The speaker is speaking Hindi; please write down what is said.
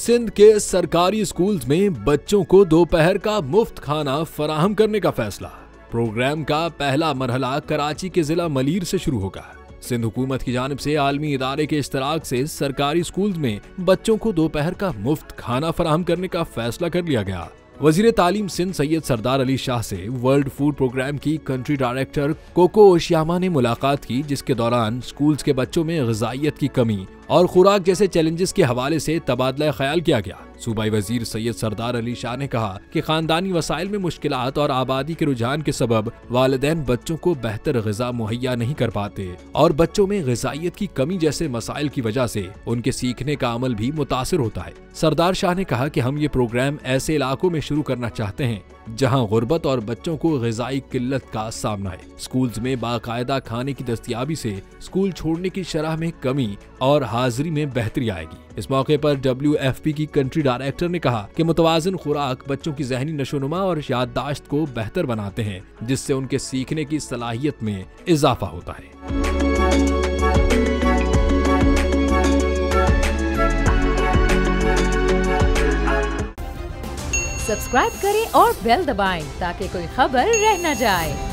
सिंध के सरकारी स्कूल्स में बच्चों को दोपहर का मुफ्त खाना फराहम करने का फैसला। प्रोग्राम का पहला मरहला कराची के जिला मलीर से शुरू होगा। सिंध हुकूमत की जानिब से आलमी इदारे के इश्तराक से सरकारी स्कूल्स में बच्चों को दोपहर का मुफ्त खाना फराहम करने का फैसला कर लिया गया। वजीर तालीम सिंध सैयद सरदार अली शाह से वर्ल्ड फूड प्रोग्राम की कंट्री डायरेक्टर कोको ओशियामा ने मुलाकात की, जिसके दौरान स्कूल्स के बच्चों में ग़िज़ाइयत की कमी और खुराक जैसे चैलेंजेस के हवाले से तबादला ख्याल किया गया। सूबाई वजीर सैयद सरदार अली शाह ने कहा कि खानदानी वसाइल में मुश्किलात और आबादी के रुझान के सबब वालिदैन बच्चों को बेहतर ग़िज़ा मुहैया नहीं कर पाते और बच्चों में ग़िज़ाइयत की कमी जैसे मसाइल की वजह से उनके सीखने का अमल भी मुतासिर होता है। सरदार शाह ने कहा कि हम ये प्रोग्राम ऐसे इलाकों में शुरू करना चाहते हैं जहां गुर्बत और बच्चों को ग़िज़ाई किल्लत का सामना है। स्कूल्स में बाकायदा खाने की दस्तयाबी से स्कूल छोड़ने की शरह में कमी और हाजिरी में बेहतरी आएगी। इस मौके पर WFP की कंट्री डायरेक्टर ने कहा कि मुतवाज़िन खुराक बच्चों की ज़हनी नशोनुमा और याददाश्त को बेहतर बनाते हैं, जिससे उनके सीखने की सलाहियत में इजाफा होता है। सब्सक्राइब करें और बेल दबाएं ताकि कोई खबर रह न जाए।